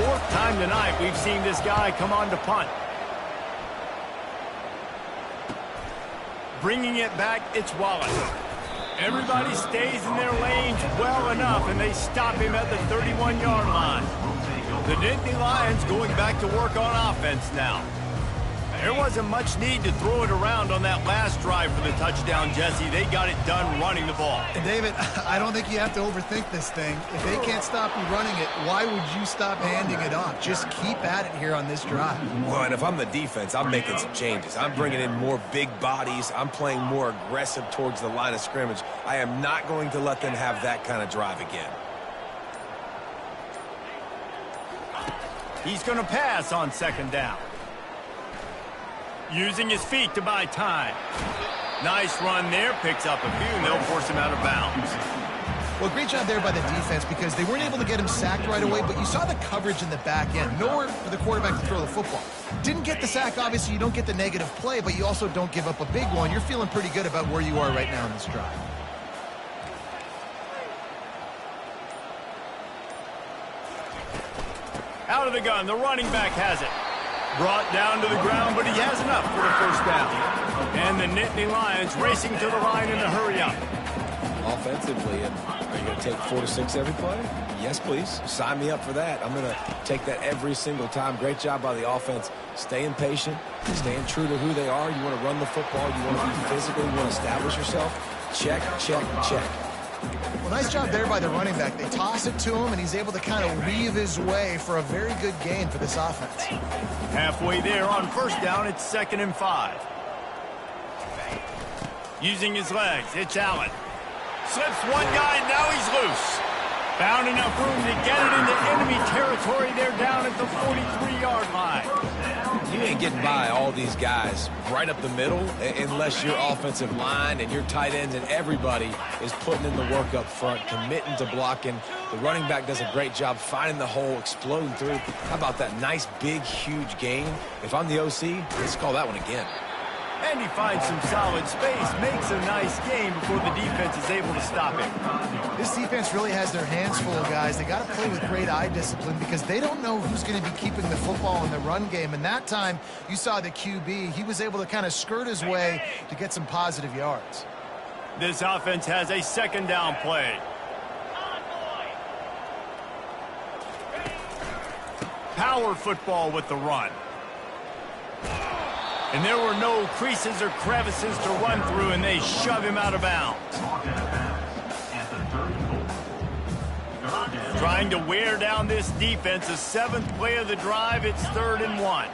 4th time tonight we've seen this guy come on to punt. Bringing it back, it's Wallace. Everybody stays in their lanes well enough, and they stop him at the 31-yard line. The Nittany Lions going back to work on offense now. There wasn't much need to throw it around on that last drive for the touchdown, Jesse. They got it done running the ball. And David, I don't think you have to overthink this thing. If they can't stop you running it, why would you stop handing it off? Just keep at it here on this drive. Well, and if I'm the defense, I'm making some changes. I'm bringing in more big bodies. I'm playing more aggressive towards the line of scrimmage. I am not going to let them have that kind of drive again. He's going to pass on 2nd down. Using his feet to buy time. Nice run there. Picks up a few, and they'll force him out of bounds. Well, great job there by the defense because they weren't able to get him sacked right away, but you saw the coverage in the back end. Nowhere for the quarterback to throw the football. Didn't get the sack, obviously. You don't get the negative play, but you also don't give up a big one. You're feeling pretty good about where you are right now in this drive. Out of the gun, the running back has it. Brought down to the ground, but he has enough for the first down. And the Nittany Lions racing to the line in a hurry up. Offensively, and Are you going to take 4 to 6 every play? Yes, please. Sign me up for that. I'm going to take that every single time. Great job by the offense. Staying patient, staying true to who they are. You want to run the football. You want to be physical. You want to establish yourself. Check, check, check. Well, nice job there by the running back. They toss it to him, and he's able to kind of weave his way for a very good gain for this offense. Halfway there on first down, it's 2nd and 5. Using his legs, it's Allen. Slips one guy, now he's loose. Found enough room to get it into enemy territory. They're down at the 43-yard line. You ain't getting by all these guys right up the middle unless your offensive line and your tight ends and everybody is putting in the work up front, committing to blocking. The running back does a great job finding the hole, exploding through. How about that nice, big, huge gain? If I'm the OC, let's call that one again. And he finds some solid space, makes a nice gain before the defense is able to stop him. This defense really has their hands full, guys. They got to play with great eye discipline because they don't know who's going to be keeping the football in the run game. And that time, you saw the QB. He was able to kind of skirt his way to get some positive yards. This offense has a 2nd down play. Power football with the run. And there were no creases or crevices to run through, and they shove him out of bounds. Trying to wear down this defense. The 7th play of the drive, it's 3rd and 1.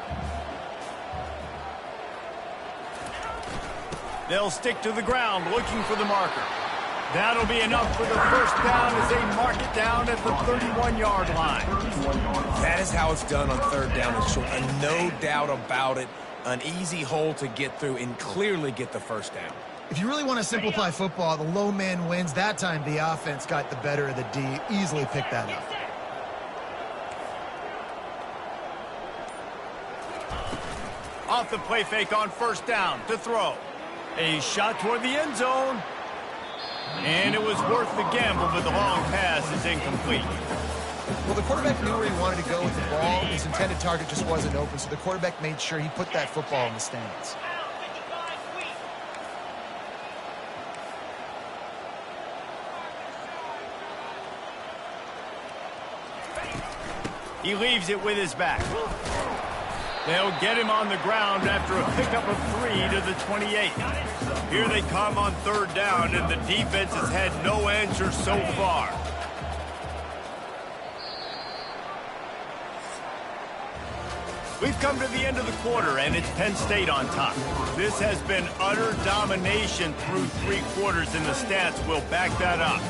They'll stick to the ground looking for the marker. That'll be enough for the first down as they mark it down at the 31-yard line. That is how it's done on 3rd down and short. And no doubt about it. An easy hole to get through and clearly get the first down. If you really want to simplify football, the low man wins. That time, the offense got the better of the D. Easily picked that up. Off the play fake on first down to throw. A shot toward the end zone. And it was worth the gamble, but the long pass is incomplete. Well, the quarterback knew where he wanted to go with the ball. His intended target just wasn't open, so the quarterback made sure he put that football in the stands. He leaves it with his back. They'll get him on the ground after a pickup of 3 to the 28. Here they come on 3rd down, and the defense has had no answer so far. We've come to the end of the quarter, and it's Penn State on top. This has been utter domination through 3 quarters, and the stats will back that up.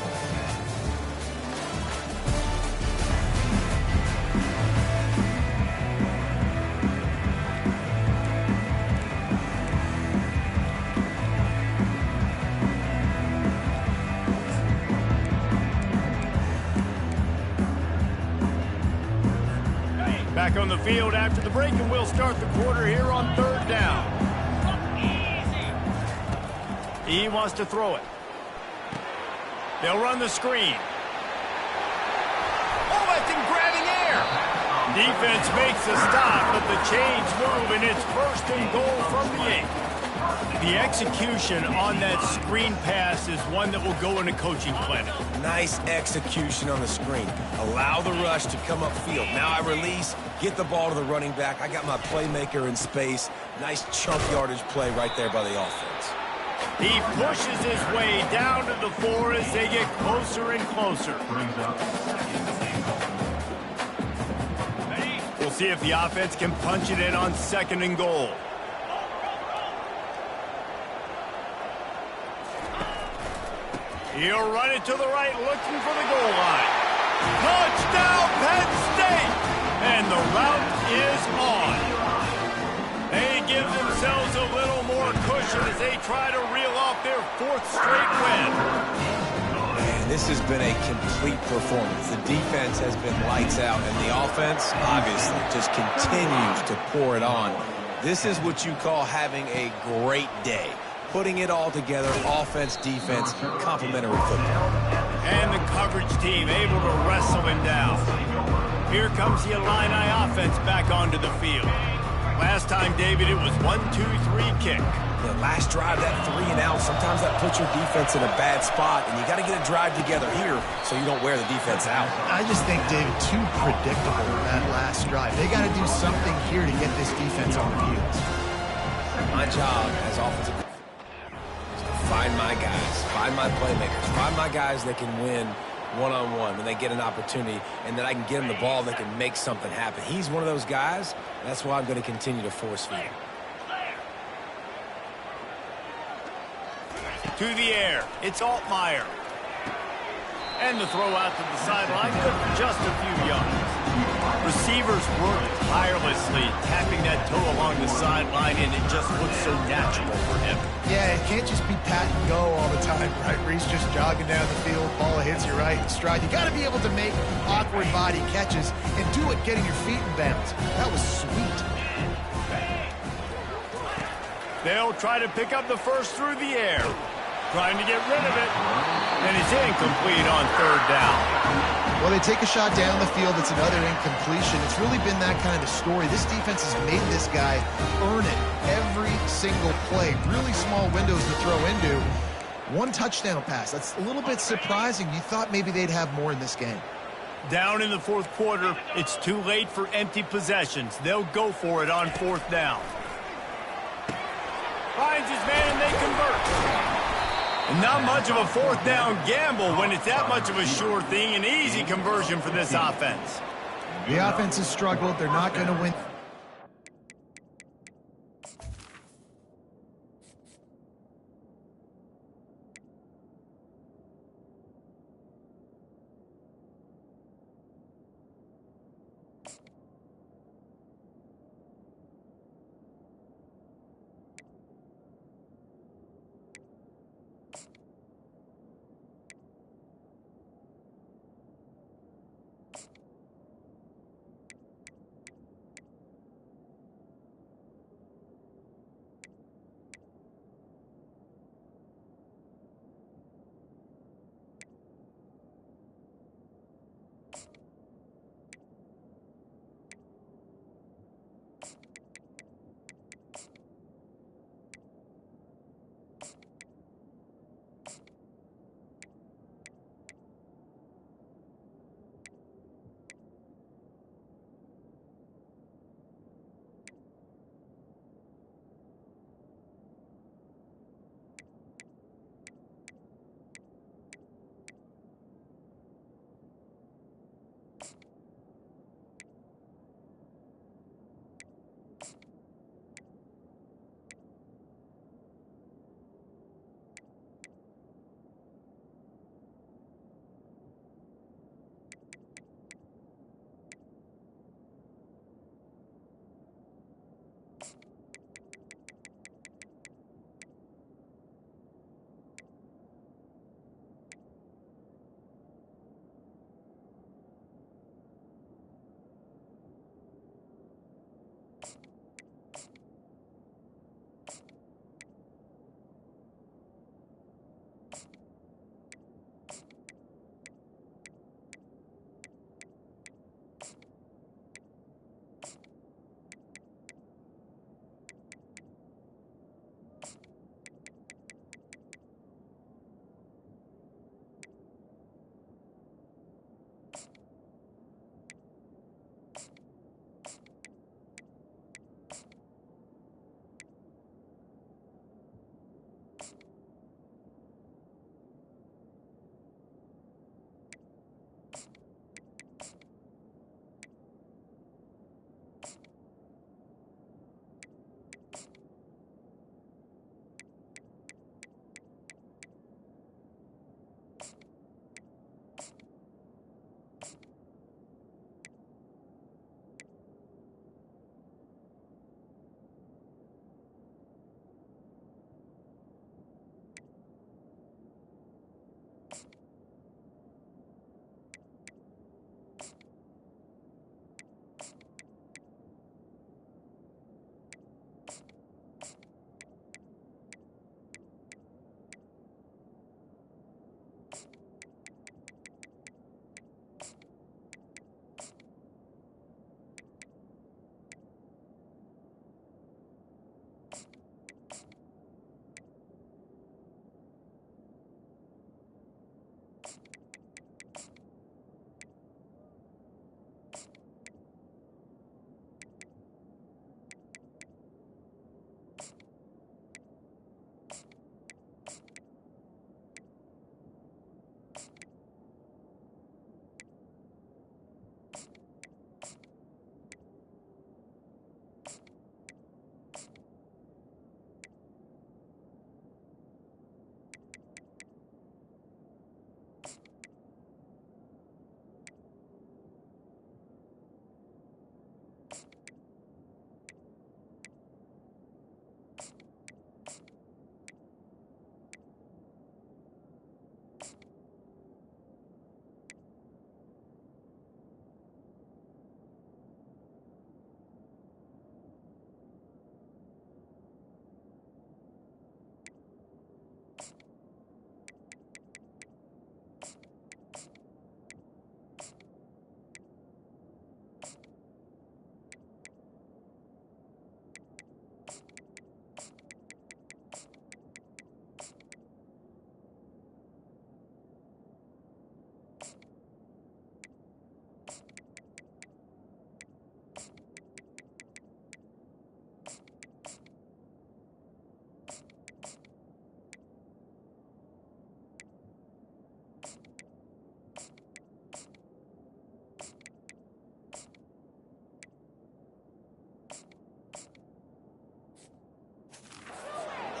Back on the field after the break, and we'll start the quarter here on 3rd down. He wants to throw it. They'll run the screen. Oh, that's in grabbing air. Defense makes a stop, but the chains move, and it's 1st and goal from the 8. The execution on that screen pass is one that will go in a coaching clinic. Nice execution on the screen. Allow the rush to come upfield. Now I release, get the ball to the running back. I got my playmaker in space. Nice chunk yardage play right there by the offense. He pushes his way down to the 4 as they get closer and closer. We'll see if the offense can punch it in on 2nd and goal. He'll run it to the right, looking for the goal line. Touchdown, Penn State! And the route is on. They give themselves a little more cushion as they try to reel off their 4th straight win. Man, this has been a complete performance. The defense has been lights out, and the offense, obviously, just continues to pour it on. This is what you call having a great day. Putting it all together, offense, defense, complementary football. And the coverage team able to wrestle him down. Here comes the Illini offense back onto the field. Last time, David, it was 1-2-3 kick. The last drive, that 3 and out, sometimes that puts your defense in a bad spot, and you got to get a drive together here so you don't wear the defense out. I just think, David, too predictable that last drive. They got to do something here to get this defense on their heels. My job as offensive is to find my guys, find my playmakers, find my guys that can win one-on-one when they get an opportunity, and then I can get them the ball that can make something happen. He's one of those guys, and that's why I'm going to continue to force feed him. To the air, it's Altmaier. And the throw out to the sideline, good for just a few yards. Receivers work tirelessly, tapping that toe along the sideline, and it just looks so natural for him. Yeah, it can't just be pat and go all the time, right? Where he's just jogging down the field, ball hits you right in stride. You got to be able to make awkward body catches and do it getting your feet in bounds. That was sweet. They'll try to pick up the first through the air. Trying to get rid of it. And it's incomplete on third down. Well, they take a shot down the field. It's another incompletion. It's really been that kind of story. This defense has made this guy earn it every single play. Really small windows to throw into. One touchdown pass. That's a little bit surprising. You thought maybe they'd have more in this game. Down in the fourth quarter, it's too late for empty possessions. They'll go for it on fourth down. Finds his man and they convert. And not much of a fourth down gamble when it's that much of a sure thing. An easy conversion for this offense. The offense has struggled. They're not going to win.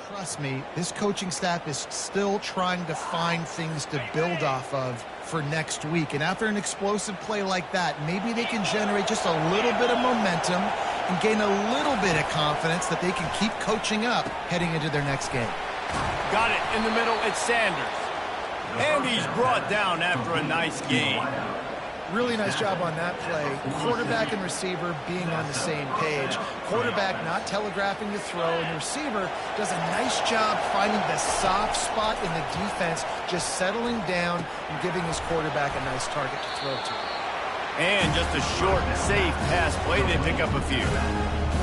trust me, this coaching staff is still trying to find things to build off of for next week. And after an explosive play like that, maybe they can generate just a little bit of momentum and gain a little bit of confidence that they can keep coaching up heading into their next game. Got it in the middle. It's Sanders. And he's brought down after a nice gain. Really nice job on that play. Quarterback and receiver being on the same page. Quarterback not telegraphing the throw, and the receiver does a nice job finding the soft spot in the defense, just settling down and giving his quarterback a nice target to throw to. And just a short, safe pass play. They pick up a few.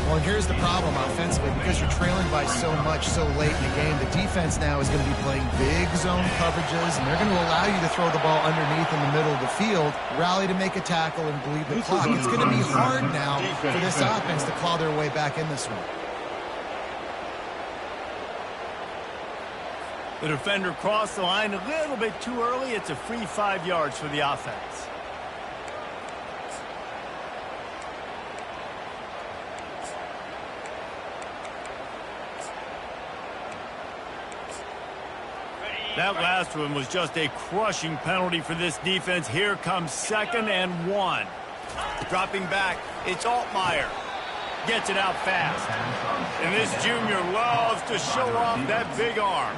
Well, here's the problem offensively. Because you're trailing by so much so late in the game, the defense now is going to be playing big zone coverages, and they're going to allow you to throw the ball underneath in the middle of the field, rally to make a tackle, and bleed the clock. It's going to be hard now for this offense to claw their way back in this one. The defender crossed the line a little bit too early. It's a free 5 yards for the offense. That last one was just a crushing penalty for this defense. Here comes 2nd and 1. Dropping back, it's Altmaier. Gets it out fast. And this junior loves to show off that big arm.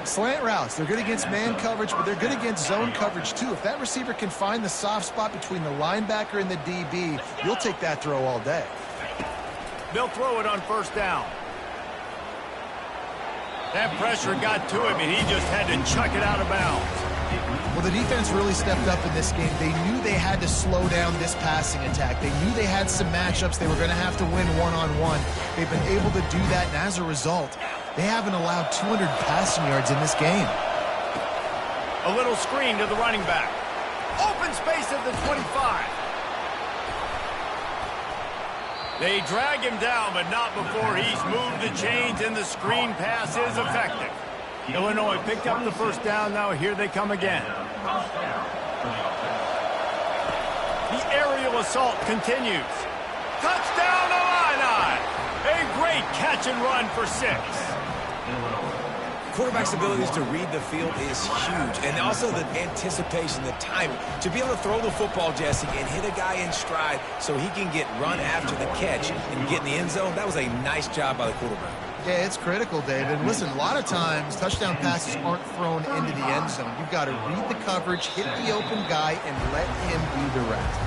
Slant routes, they're good against man coverage, but they're good against zone coverage too. If that receiver can find the soft spot between the linebacker and the DB, you'll take that throw all day. They'll throw it on 1st down. That pressure got to him, and he just had to chuck it out of bounds. Well, the defense really stepped up in this game. They knew they had to slow down this passing attack. They knew they had some matchups they were going to have to win one-on-one. They've been able to do that, and as a result, they haven't allowed 200 passing yards in this game. A little screen to the running back. Open space at the 25. They drag him down, but not before he's moved the chains, and the screen pass is effective. Illinois picked up the 1st down. Now here they come again. The aerial assault continues. Touchdown, Illini! A great catch and run for 6. Quarterback's abilities to read the field is huge, and also the anticipation, the timing. To be able to throw the football, Jesse, and hit a guy in stride so he can get run after the catch and get in the end zone, that was a nice job by the quarterback. Yeah, it's critical, David. Listen, a lot of times touchdown passes aren't thrown into the end zone. You've got to read the coverage, hit the open guy, and let him do the rest.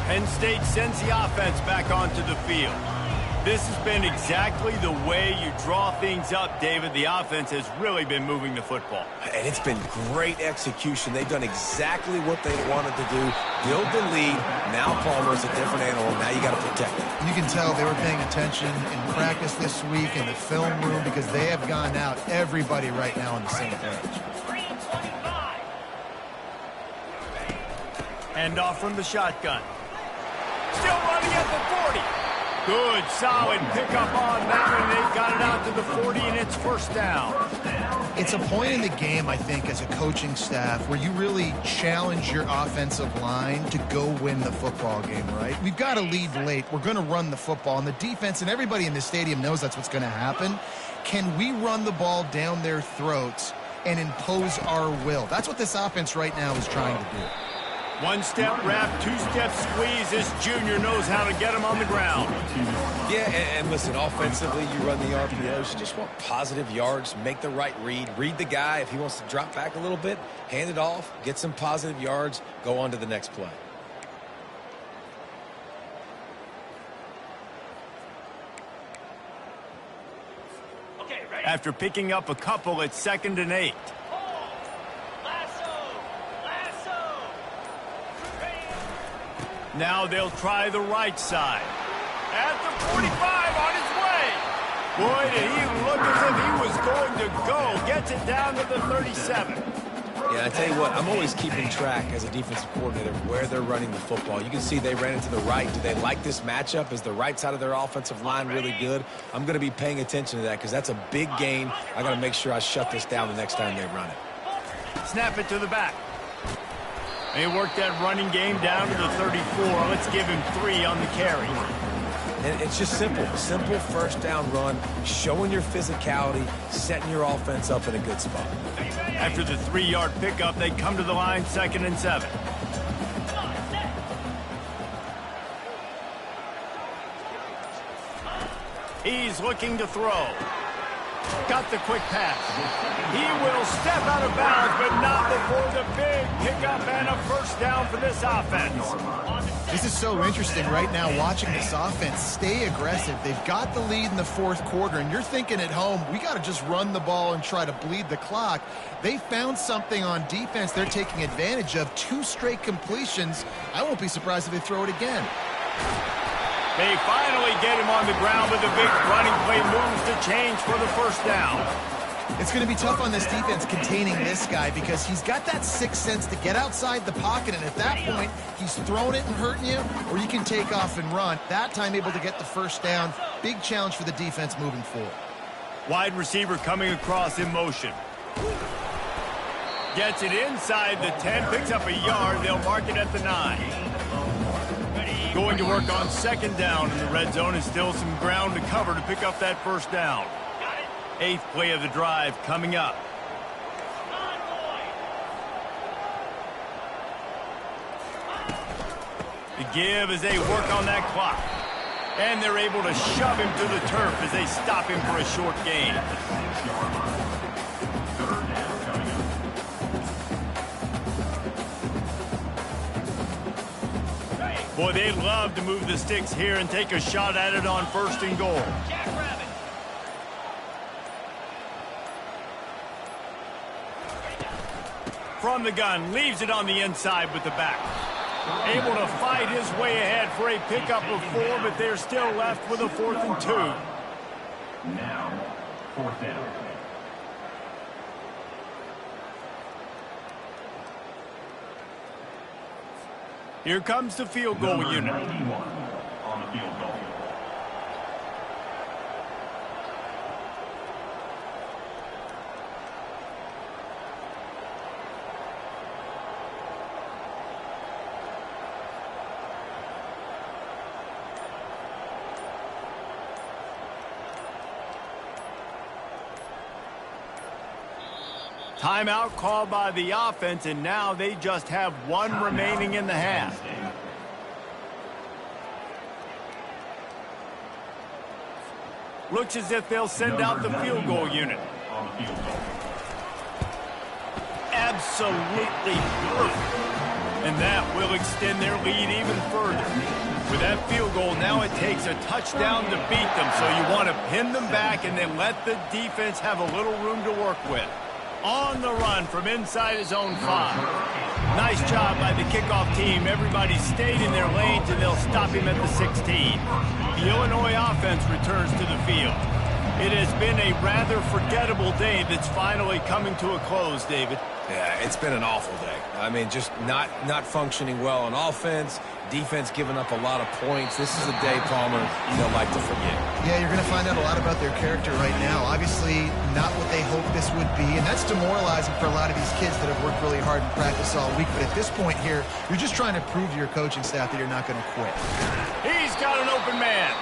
Penn State sends the offense back onto the field. This has been exactly the way you draw things up, David. The offense has really been moving the football. And it's been great execution. They've done exactly what they wanted to do. Build the lead. Now Palmer's a different animal. Now you got to protect it. You can tell they were paying attention in practice this week in the film room because they have gone out, everybody right now on the same page. Hand off from the shotgun. Still running at the 40. Good, solid pickup on that one. They've got it out to the 40, and it's 1st down. It's a point in the game, I think, as a coaching staff where you really challenge your offensive line to go win the football game, right? We've got to lead late. We're going to run the football, and the defense and everybody in the stadium knows that's what's going to happen. Can we run the ball down their throats and impose our will? That's what this offense right now is trying to do. 1-step wrap, 2-step squeeze. This junior knows how to get him on the ground. Yeah, and listen, offensively, you run the RPOs. You just want positive yards, make the right read. Read the guy. If he wants to drop back a little bit, hand it off, get some positive yards, go on to the next play. After picking up a couple, it's 2nd and 8. Now they'll try the right side. At the 45, on his way. Boy, did he look as if he was going to go. Gets it down to the 37. Yeah, I tell you what, I'm always keeping track as a defensive coordinator where they're running the football. You can see they ran into the right. Do they like this matchup? Is the right side of their offensive line really good? I'm going to be paying attention to that because that's a big gain. I got to make sure I shut this down the next time they run it. Snap it to the back. They work that running game down to the 34. Let's give him 3 on the carry. And it's just simple. Simple first down run, showing your physicality, setting your offense up in a good spot. After the 3-yard pickup, they come to the line 2nd and 7. He's looking to throw. Got the quick pass. He will step out of bounds, but not before the big pickup and a first down for this offense. This is so interesting right now watching this offense stay aggressive. They've got the lead in the 4th quarter, and you're thinking at home, we got to just run the ball and try to bleed the clock. They found something on defense they're taking advantage of. 2 straight completions. I won't be surprised if they throw it again. They finally get him on the ground, but the big running play moves the change for the first down. It's going to be tough on this defense containing this guy because he's got that 6th sense to get outside the pocket, and at that point, he's throwing it and hurting you, or you can take off and run. That time able to get the first down. Big challenge for the defense moving forward. Wide receiver coming across in motion. Gets it inside the 10, picks up a yard. They'll mark it at the 9. Going to work on 2nd down in the red zone, and still some ground to cover to pick up that first down. 8th play of the drive coming up. The give as they work on that clock. And they're able to shove him to the turf as they stop him for a short gain. Boy, they'd love to move the sticks here and take a shot at it on 1st and goal. From the gun, leaves it on the inside with the back. Able to fight his way ahead for a pickup of 4, but they're still left with a 4th and 2. Now, 4th down. Here comes the field goal unit. 91 on the field goal. Timeout called by the offense, and now they just have 1 remaining in the half. Looks as if they'll send out the field goal unit. Absolutely perfect. And that will extend their lead even further. With that field goal, now it takes a touchdown to beat them, so you want to pin them back and then let the defense have a little room to work with. On the run from inside his own 5. Nice job by the kickoff team. Everybody stayed in their lanes, and they'll stop him at the 16. The Illinois offense returns to the field. It has been a rather forgettable day that's finally coming to a close, David. Yeah, it's been an awful day. I mean, just not functioning well on offense, defense giving up a lot of points. This is a day, Palmer, they'll like to forget. Yeah, you're going to find out a lot about their character right now. Obviously, not what they hoped this would be, and that's demoralizing for a lot of these kids that have worked really hard in practice all week. But at this point here, you're just trying to prove to your coaching staff that you're not going to quit. He's got an open man.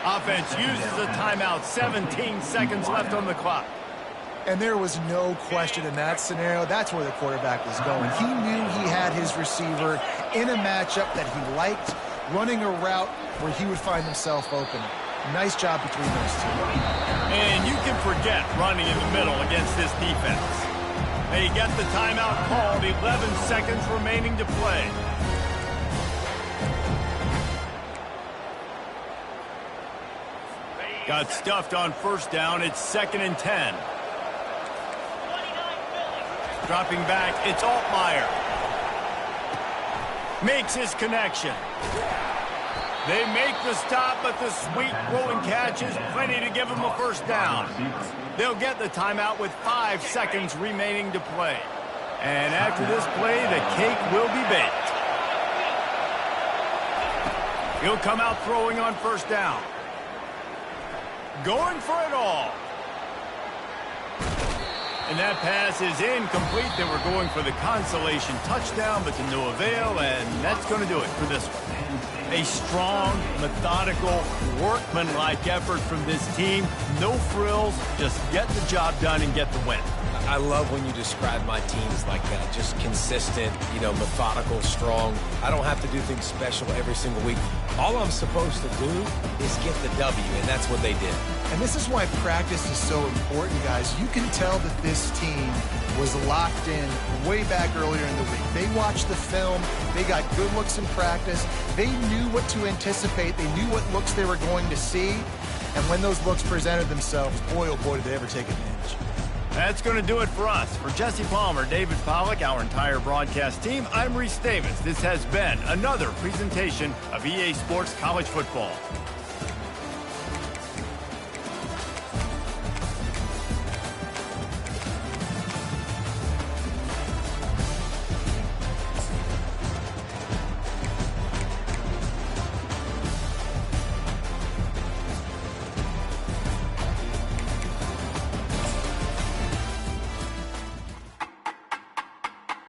Offense uses a timeout. 17 seconds left on the clock. And there was no question in that scenario. That's where the quarterback was going. He knew he had his receiver in a matchup that he liked, running a route where he would find himself open. Nice job between those two. And you can forget running in the middle against this defense. They get the timeout called. 11 seconds remaining to play. Got stuffed on 1st down. It's 2nd and 10. Dropping back, it's Altmaier. Makes his connection. They make the stop, but the sweet rolling catch is plenty to give him a first down. They'll get the timeout with 5 seconds remaining to play. And after this play, the cake will be baked. He'll come out throwing on 1st down. Going for it all. And that pass is incomplete. They were going for the consolation touchdown, but to no avail, and that's going to do it for this one. A strong, methodical, workmanlike effort from this team. No frills, just get the job done and get the win. I love when you describe my teams like that. Just consistent, methodical, strong. I don't have to do things special every single week. All I'm supposed to do is get the W, and that's what they did. And this is why practice is so important, guys. You can tell that this team was locked in way back earlier in the week. They watched the film. They got good looks in practice. They knew what to anticipate. They knew what looks they were going to see. And when those looks presented themselves, boy, oh boy, did they ever take advantage. That's going to do it for us. For Jesse Palmer, David Pollack, our entire broadcast team, I'm Reese Davis. This has been another presentation of EA Sports College Football.